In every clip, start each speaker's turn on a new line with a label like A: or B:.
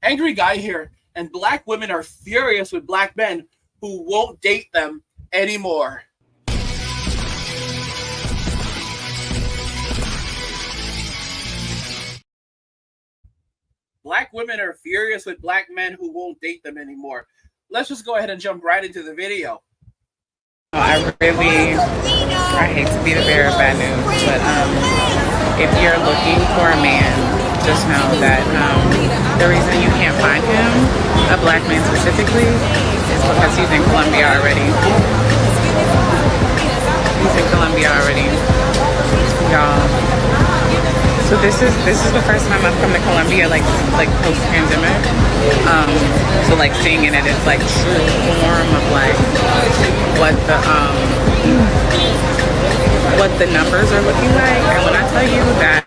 A: Angry guy here, and black women are furious with black men who won't date them anymore. Black women are furious with black men who won't date them anymore. Let's just go ahead and jump right into the video.
B: I hate to be the bearer of bad news, but if you're looking for a man, just know that the reason you can't find him, a black man specifically, is because he's in Colombia already. He's in Colombia already, y'all. So this is the first time I've come to Colombia like post pandemic. So like seeing it in its like true form of like what the numbers are looking like. And when I tell you that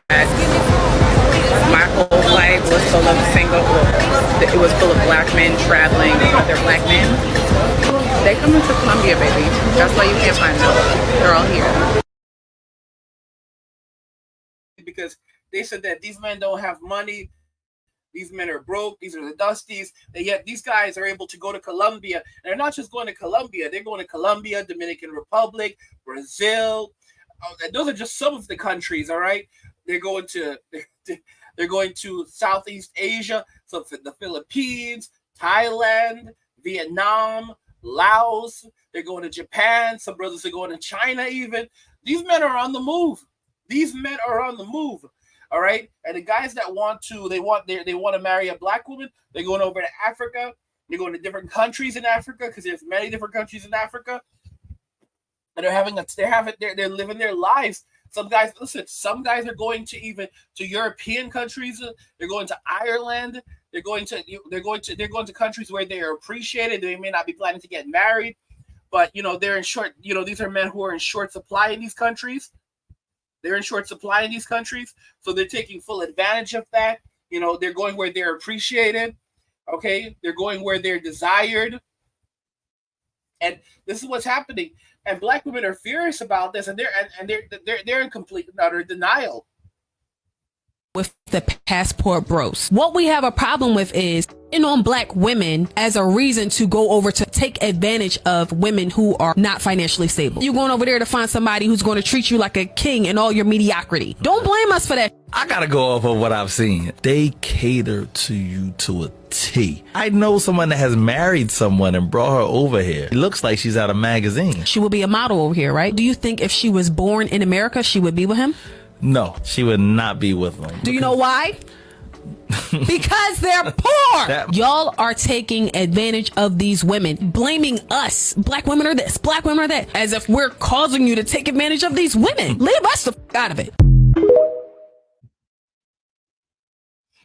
B: my whole flight was full of it was full of black men traveling with other black men. They come into Colombia, baby. That's why you can't find them. They're all here.
A: Because they said that these men don't have money, these men are broke, these are the dusties, and yet these guys are able to go to Colombia. And they're not just going to Colombia, they're going to Colombia, Dominican Republic, Brazil. Those are just some of the countries, all right? They're going to Southeast Asia, so the Philippines, Thailand, Vietnam, Laos. They're going to Japan. Some brothers are going to China even. These men are on the move. These men are on the move, all right? And the guys that want to marry a black woman, they're going over to Africa. They're going to different countries in Africa because there's many different countries in Africa. And they're living their lives. Some guys are going to European countries. They're going to Ireland. They're going to countries where they are appreciated. They may not be planning to get married, but they're in short. These are men who are in short supply in these countries. They're in short supply in these countries, so they're taking full advantage of that. They're going where they're appreciated. Okay, they're going where they're desired, and this is what's happening. And black women are furious about this, and they're in complete and utter denial.
C: With the passport bros, what we have a problem with is on black women as a reason to go over to take advantage of women who are not financially stable. You're going over there to find somebody who's going to treat you like a king in all your mediocrity. Don't blame us for that.
D: I gotta go off of what I've seen. They cater to you to a T. I know someone that has married someone and brought her over here. It looks like she's out of magazine.
C: She would be a model over here, right? Do you think if she was born in America, she would be with him?
D: No, she would not be with him.
C: Do you know why? Because they're poor. Y'all are taking advantage of these women, blaming us. Black women are this, black women are that, as if we're causing you to take advantage of these women. Leave us the f out of it.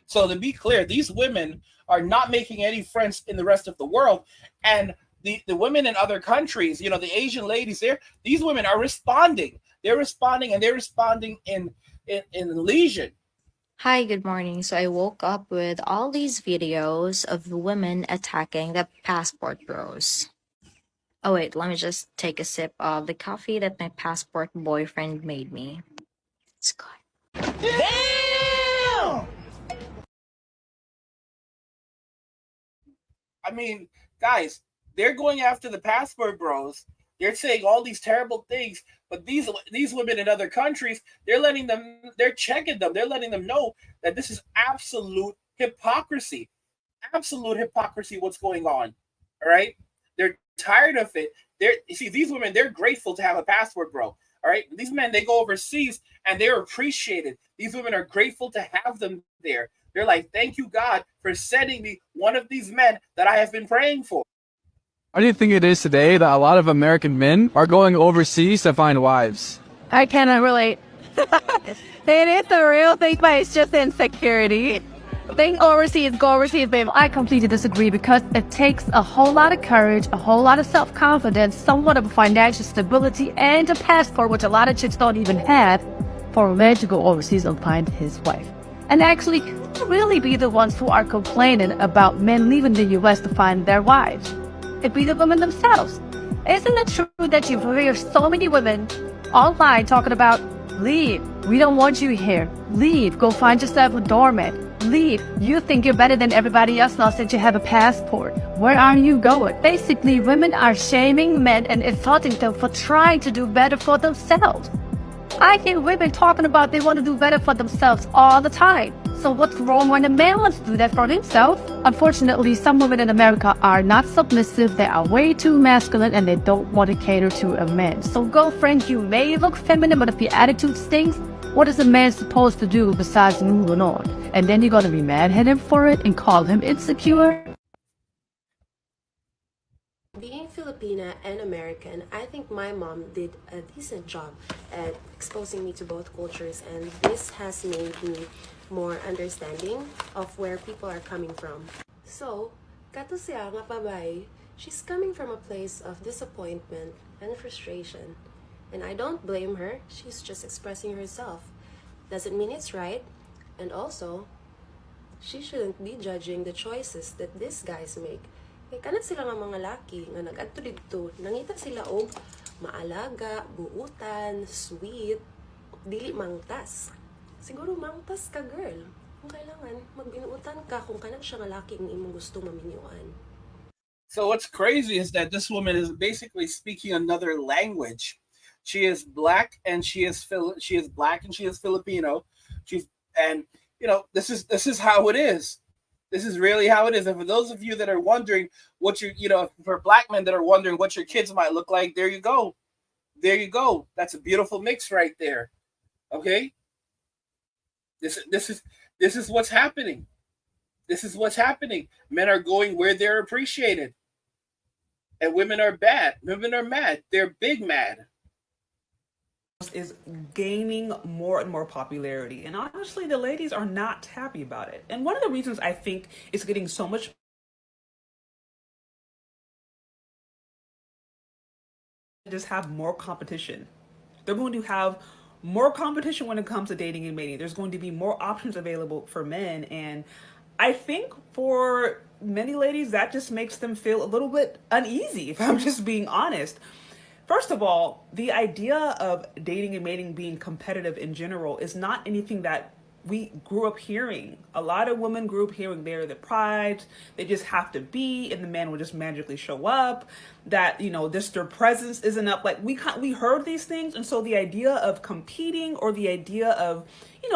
A: So to be clear, these women are not making any friends in the rest of the world. And the women in other countries, the Asian ladies there, these women are responding. They're responding, and they're responding in legion.
E: Hi, good morning. So I woke up with all these videos of women attacking the passport bros. Oh wait, let me just take a sip of the coffee that my passport boyfriend made me. It's good.
A: Damn! I mean, guys, they're going after the passport bros. They're saying all these terrible things, but these women in other countries, they're checking them. They're letting them know that this is absolute hypocrisy. Absolute hypocrisy, what's going on. All right? They're tired of it. These women, they're grateful to have a passport bro. All right? These men, they go overseas and they're appreciated. These women are grateful to have them there. They're like, thank you, God, for sending me one of these men that I have been praying for.
F: Why do you think it is today that a lot of American men are going overseas to find wives?
G: I cannot relate. It is the real thing, but it's just insecurity. Think overseas, go overseas, babe. I completely disagree because it takes a whole lot of courage, a whole lot of self-confidence, somewhat of financial stability, and a passport, which a lot of chicks don't even have, for a man to go overseas and find his wife. And actually really be the ones who are complaining about men leaving the U.S. to find their wives. It be the women themselves. Isn't it true that you hear so many women online talking about, leave, we don't want you here, leave, go find yourself a doormat. Leave. You think you're better than everybody else now since you have a passport. Where are you going? Basically, women are shaming men and insulting them for trying to do better for themselves. I hear women talking about they want to do better for themselves all the time. So what's wrong when a man wants to do that for himself? Unfortunately, some women in America are not submissive, they are way too masculine, and they don't want to cater to a man. So girlfriend, you may look feminine, but if your attitude stinks, what is a man supposed to do besides moving on? And then you're gonna be mad at him for it and call him insecure?
H: Being Filipina and American, I think my mom did a decent job at exposing me to both cultures, and this has made me more understanding of where people are coming from. So, kato siya nga babae, she's coming from a place of disappointment and frustration. And I don't blame her, she's just expressing herself. Doesn't mean it's right, and also, she shouldn't be judging the choices that these guys make. Kaya kanat sila nga mga laki nga nag-adto dito, nangita sila og maalaga, buutan, sweet, dili mangtas. Siguro mangtas ka, girl. Kung kailangan, magbinuutan ka kung kanat siya nga laki ang imong gusto maminyuan.
A: So what's crazy is that this woman is basically speaking another language. She is black and she is black and she is Filipino. This is how it is. This is really how it is. And for those of you that are wondering for black men that are wondering what your kids might look like, there you go. There you go. That's a beautiful mix right there. Okay? This is what's happening. This is what's happening. Men are going where they're appreciated. And women are bad. Women are mad. They're big mad.
I: Is gaining more and more popularity, and honestly the ladies are not happy about it. And one of the reasons I think it's getting so much just have more competition. They're going to have more competition when it comes to dating and mating. There's going to be more options available for men, and I think for many ladies that just makes them feel a little bit uneasy, if I'm just being honest. First of all, the idea of dating and mating being competitive in general is not anything that we grew up hearing. A lot of women grew up hearing they're the prize, they just have to be, and the man will just magically show up, that, just their presence isn't up. Like we heard these things, and so the idea of competing or the idea of,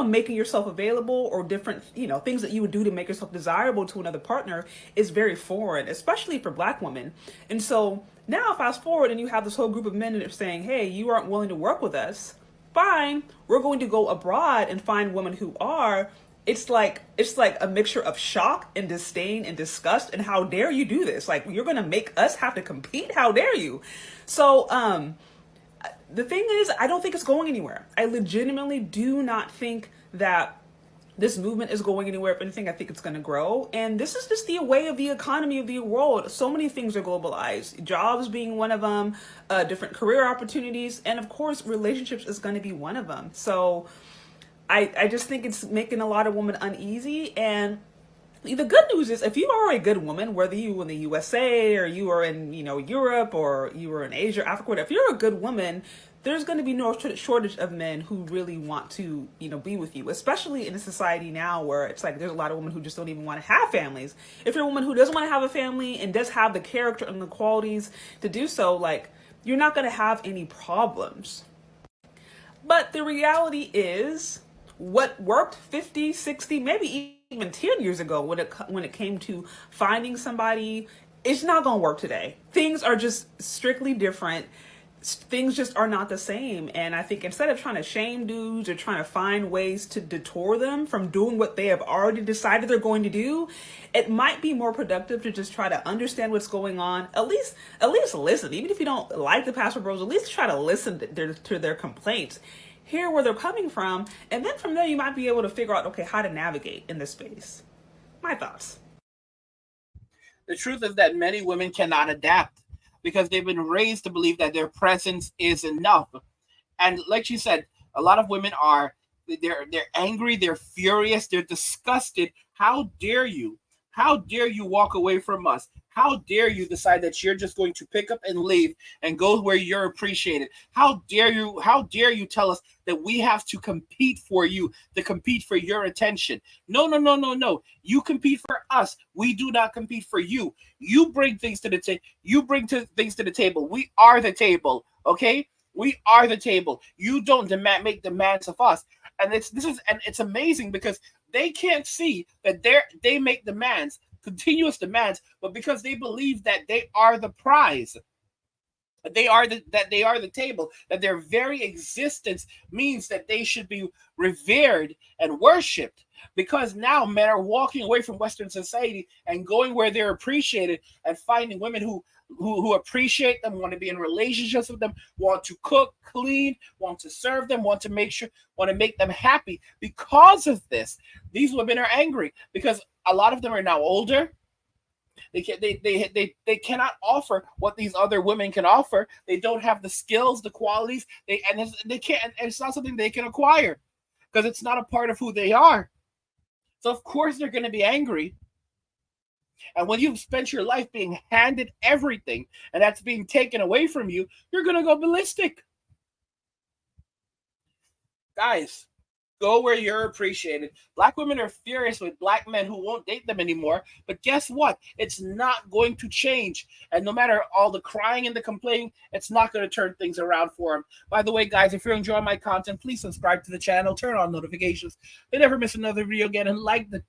I: making yourself available or different, things that you would do to make yourself desirable to another partner is very foreign, especially for black women. And so now fast forward and you have this whole group of men that are saying, hey, you aren't willing to work with us. Fine, we're going to go abroad and find women who are. It's like a mixture of shock and disdain and disgust. And how dare you do this? Like, you're going to make us have to compete? How dare you? So, the thing is, I don't think it's going anywhere. I legitimately do not think that this movement is going anywhere. If anything, I think it's going to grow. And this is just the way of the economy of the world. So many things are globalized. Jobs being one of them, different career opportunities, and of course, relationships is going to be one of them. So I just think it's making a lot of women uneasy. And the good news is, if you are a good woman, whether you in the USA or you are in, Europe or you are in Asia, Africa, if you're a good woman, there's going to be no shortage of men who really want to, be with you, especially in a society now where it's like there's a lot of women who just don't even want to have families. If you're a woman who doesn't want to have a family and does have the character and the qualities to do so, like, you're not going to have any problems. But the reality is, what worked 50, 60, maybe even 10 years ago when it came to finding somebody, it's not going to work today. Things are just strictly different. Things just are not the same. And I think instead of trying to shame dudes or trying to find ways to detour them from doing what they have already decided they're going to do, it might be more productive to just try to understand what's going on. At least listen. Even if you don't like the Passport Bros, at least try to listen to their complaints, hear where they're coming from, and then from there you might be able to figure out, okay, how to navigate in this space. My thoughts.
A: The truth is that many women cannot adapt because they've been raised to believe that their presence is enough. And like she said, a lot of women they're angry, they're furious, they're disgusted. How dare you? How dare you walk away from us? How dare you decide that you're just going to pick up and leave and go where you're appreciated? How dare you tell us that we have to compete for you, to compete for your attention? No, no, no, no, no. You compete for us. We do not compete for you. You bring things to the table. You bring things to the table. We are the table, okay? We are the table. You don't make demands of us. And it's amazing because they can't see that they make demands, continuous demands, but because they believe that they are the prize, they are the table, that their very existence means that they should be revered and worshipped. Because now men are walking away from Western society and going where they're appreciated and finding women who appreciate them, want to be in relationships with them, want to cook, clean, want to serve them, want to make them happy. Because of this, these women are angry because a lot of them are now older. They cannot offer what these other women can offer. They don't have the skills, the qualities. They can't. And it's not something they can acquire because it's not a part of who they are. So of course they're going to be angry. And when you've spent your life being handed everything and that's being taken away from you, you're going to go ballistic. Guys, go where you're appreciated. Black women are furious with black men who won't date them anymore. But guess what? It's not going to change. And no matter all the crying and the complaining, it's not going to turn things around for them. By the way, guys, if you're enjoying my content, please subscribe to the channel, turn on notifications, to never miss another video again, and like the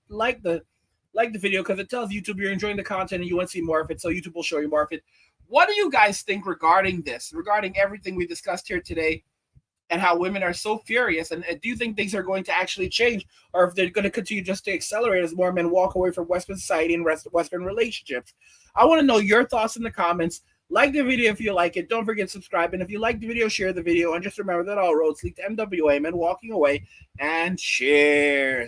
A: video because it tells YouTube you're enjoying the content and you want to see more of it, so YouTube will show you more of it. What do you guys think regarding this, regarding everything we discussed here today and how women are so furious? And do you think things are going to actually change, or if they're going to continue just to accelerate as more men walk away from Western society and Western relationships? I want to know your thoughts in the comments. Like the video if you like it. Don't forget to subscribe. And if you like the video, share the video. And just remember that all roads lead to MWA, men walking away. And cheers.